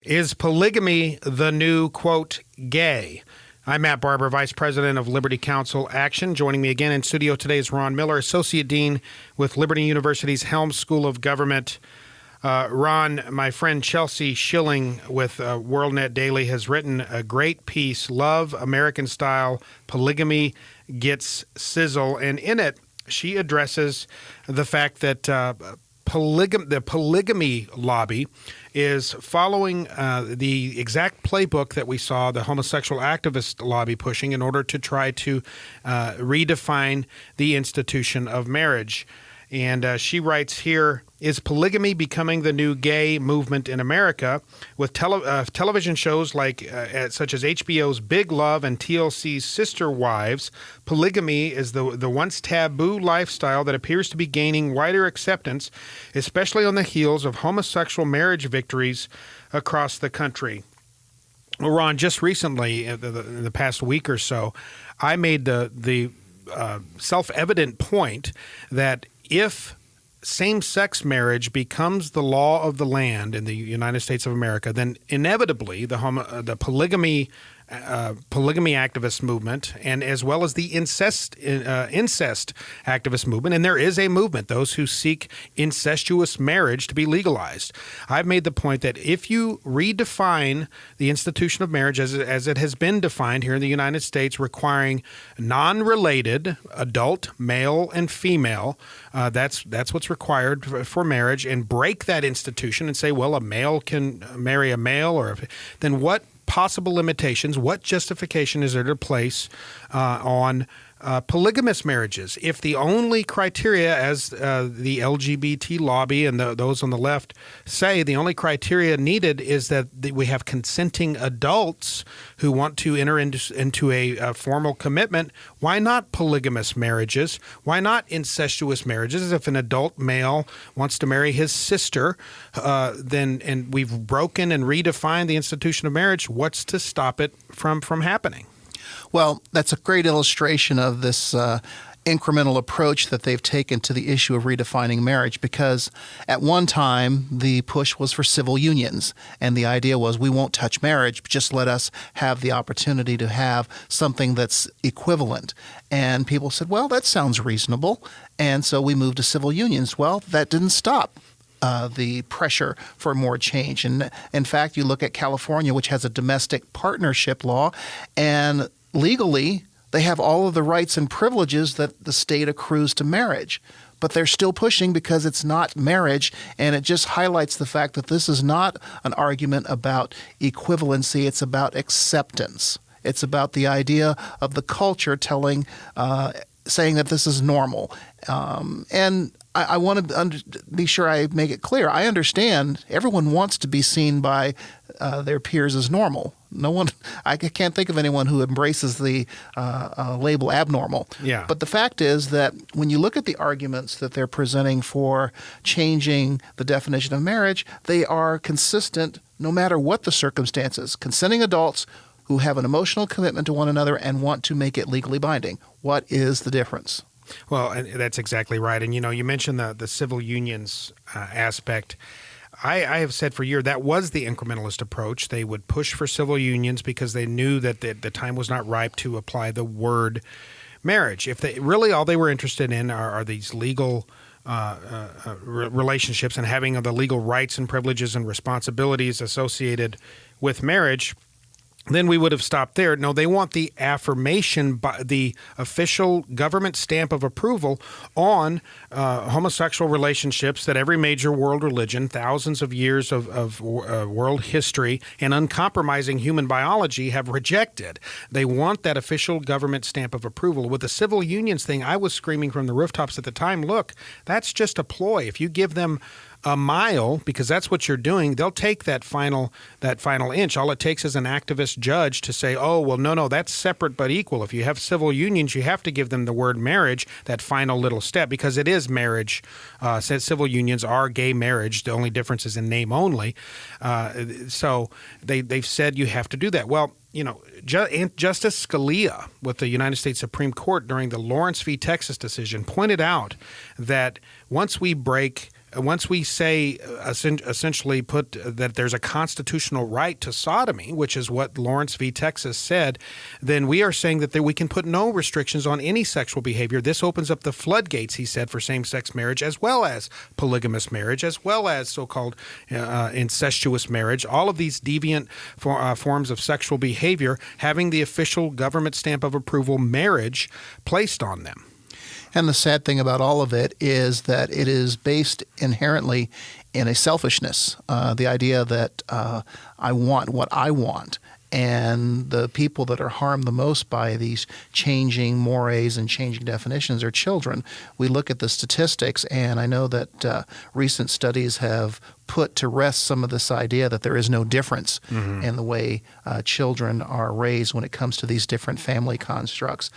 Is polygamy the new, quote, gay? I'm Matt Barber, Vice President of Liberty Counsel Action. Joining me again in studio today is Ron Miller, Associate Dean with Liberty University's Helms School of Government. Ron, my friend Chelsea Schilling with WorldNet Daily has written a great piece, Love, American Style, Polygamy Gets Sizzle. And in it, she addresses the fact that the polygamy lobby is following the exact playbook that we saw the homosexual activist lobby pushing in order to try to redefine the institution of marriage. And she writes here, is polygamy becoming the new gay movement in America? With television shows like such as HBO's Big Love and TLC's Sister Wives, polygamy is the once taboo lifestyle that appears to be gaining wider acceptance, especially on the heels of homosexual marriage victories across the country. Well, Ron, just recently, in the past week or so, I made the self-evident point that if same-sex marriage becomes the law of the land in the United States of America, then inevitably the polygamy activist movement, and as well as the incest activist movement, and there is a movement, those who seek incestuous marriage to be legalized. I've made the point that if you redefine the institution of marriage as it has been defined here in the United States, requiring non-related adult male and female, that's what's required for marriage, and break that institution and say, well, a male can marry a male, then what possible limitations, what justification is there to place on polygamous marriages? If the only criteria, as the LGBT lobby and those on the left say, the only criteria needed is that we have consenting adults who want to enter into a formal commitment, why not polygamous marriages? Why not incestuous marriages? If an adult male wants to marry his sister, and we've broken and redefined the institution of marriage, what's to stop it from happening? Well, that's a great illustration of this incremental approach that they've taken to the issue of redefining marriage, because at one time the push was for civil unions, and the idea was we won't touch marriage, just let us have the opportunity to have something that's equivalent. And people said, well, that sounds reasonable, and so we moved to civil unions. Well, that didn't stop the pressure for more change. And in fact, you look at California, which has a domestic partnership law, and legally they have all of the rights and privileges that the state accrues to marriage. But they're still pushing because it's not marriage, and it just highlights the fact that this is not an argument about equivalency, it's about acceptance. It's about the idea of the culture saying that this is normal. And I want to be sure I make it clear. I understand everyone wants to be seen by their peers as normal. I can't think of anyone who embraces the label abnormal. Yeah. But the fact is that when you look at the arguments that they're presenting for changing the definition of marriage, they are consistent no matter what the circumstances. Consenting adults who have an emotional commitment to one another and want to make it legally binding. What is the difference? Well, and that's exactly right. And, you mentioned the civil unions aspect. I have said for years that was the incrementalist approach. They would push for civil unions because they knew that the time was not ripe to apply the word marriage. If they really all they were interested in are these legal relationships and having the legal rights and privileges and responsibilities associated with marriage, then we would have stopped there. No, they want the affirmation, by the official government stamp of approval on homosexual relationships that every major world religion, thousands of years of world history, and uncompromising human biology have rejected. They want that official government stamp of approval. With the civil unions thing, I was screaming from the rooftops at the time, look, that's just a ploy. If you give them a mile, because that's what you're doing, they'll take that final inch. All it takes is an activist judge to say, oh, well, no, that's separate but equal. If you have civil unions, you have to give them the word marriage, that final little step, because it is marriage. Since civil unions are gay marriage, the only difference is in name only. So they've said you have to do that. Well, Justice Scalia with the United States Supreme Court during the Lawrence v. Texas decision pointed out that once we break once we say essentially put that there's a constitutional right to sodomy, which is what Lawrence v. Texas said, then we are saying that we can put no restrictions on any sexual behavior. This opens up the floodgates, he said, for same-sex marriage, as well as polygamous marriage, as well as so-called incestuous marriage, all of these deviant forms of sexual behavior having the official government stamp of approval, marriage, placed on them. And the sad thing about all of it is that it is based inherently in a selfishness, the idea that I want what I want. And the people that are harmed the most by these changing mores and changing definitions are children. We look at the statistics, and I know that recent studies have put to rest some of this idea that there is no difference in the way children are raised when it comes to these different family constructs.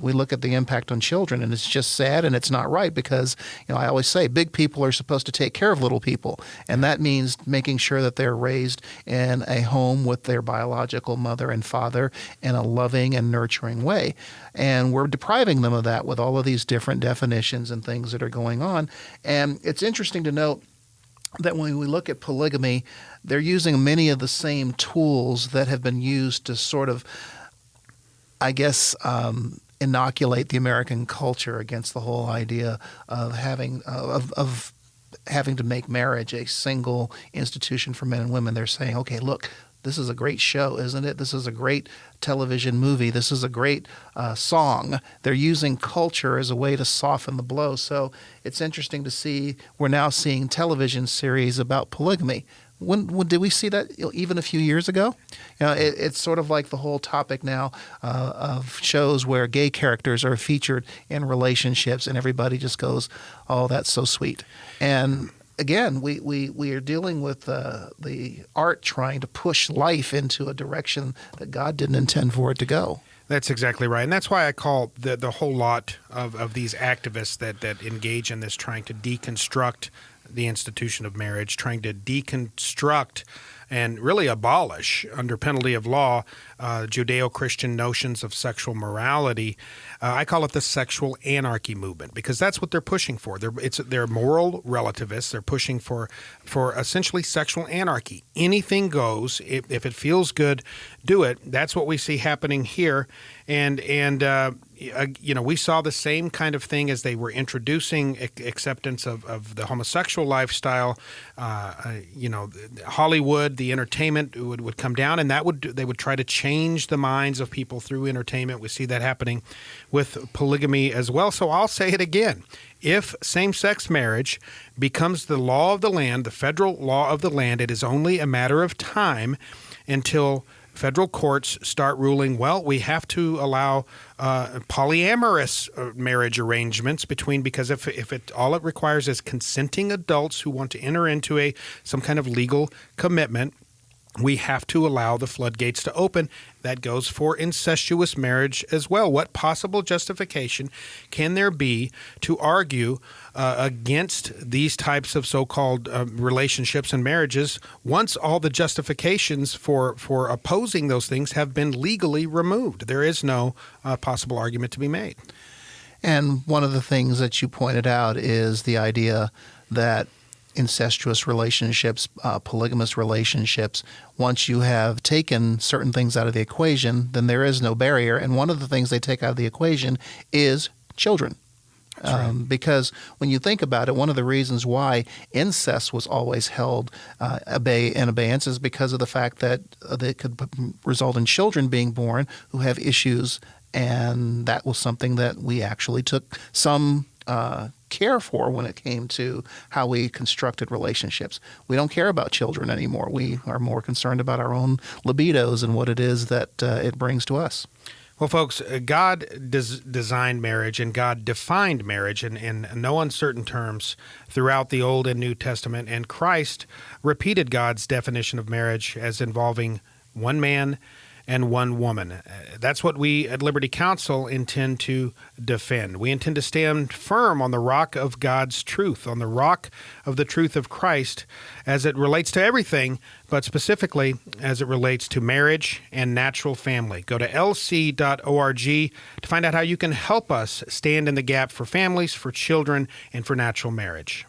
We look at the impact on children, and it's just sad, and it's not right because, I always say big people are supposed to take care of little people, and that means making sure that they're raised in a home with their biological mother and father in a loving and nurturing way. And we're depriving them of that with all of these different definitions and things that are going on. And it's interesting to note that when we look at polygamy, they're using many of the same tools that have been used to sort of, inoculate the American culture against the whole idea of having to make marriage a single institution for men and women. They're saying, okay, look, this is a great show, isn't it? This is a great television movie. This is a great song. They're using culture as a way to soften the blow. So it's interesting to see we're now seeing television series about polygamy. When did we see that even a few years ago? It's sort of like the whole topic now of shows where gay characters are featured in relationships, and everybody just goes, "Oh, that's so sweet." And again, we are dealing with the art trying to push life into a direction that God didn't intend for it to go. That's exactly right. And that's why I call the whole lot of these activists that engage in this trying to deconstruct the institution of marriage, trying to deconstruct and really abolish, under penalty of law, Judeo-Christian notions of sexual morality. I call it the sexual anarchy movement because that's what they're pushing for. They're moral relativists. They're pushing for essentially sexual anarchy. Anything goes. If it feels good, do it. That's what we see happening here. And we saw the same kind of thing as they were introducing acceptance of the homosexual lifestyle. Hollywood, the entertainment would come down, and they would try to change the minds of people through entertainment. We see that happening with polygamy as well. So I'll say it again. If same-sex marriage becomes the law of the land, the federal law of the land, it is only a matter of time until federal courts start ruling, well, we have to allow polyamorous marriage arrangements because if all it requires is consenting adults who want to enter into some kind of legal commitment, we have to allow the floodgates to open. That goes for incestuous marriage as well. What possible justification can there be to argue against these types of so-called relationships and marriages once all the justifications for opposing those things have been legally removed? There is no possible argument to be made. And one of the things that you pointed out is the idea that incestuous relationships, polygamous relationships, once you have taken certain things out of the equation, then there is no barrier. And one of the things they take out of the equation is children. Right. Because when you think about it, one of the reasons why incest was always held in abeyance is because of the fact that it could result in children being born who have issues, and that was something that we actually took some care for when it came to how we constructed relationships. We don't care about children anymore. We are more concerned about our own libidos and what it is that it brings to us. Well, folks, God designed marriage and God defined marriage in no uncertain terms throughout the Old and New Testament, and Christ repeated God's definition of marriage as involving one man and one woman. That's what we at Liberty Counsel intend to defend. We intend to stand firm on the rock of God's truth, on the rock of the truth of Christ as it relates to everything, but specifically as it relates to marriage and natural family. Go to lc.org to find out how you can help us stand in the gap for families, for children, and for natural marriage.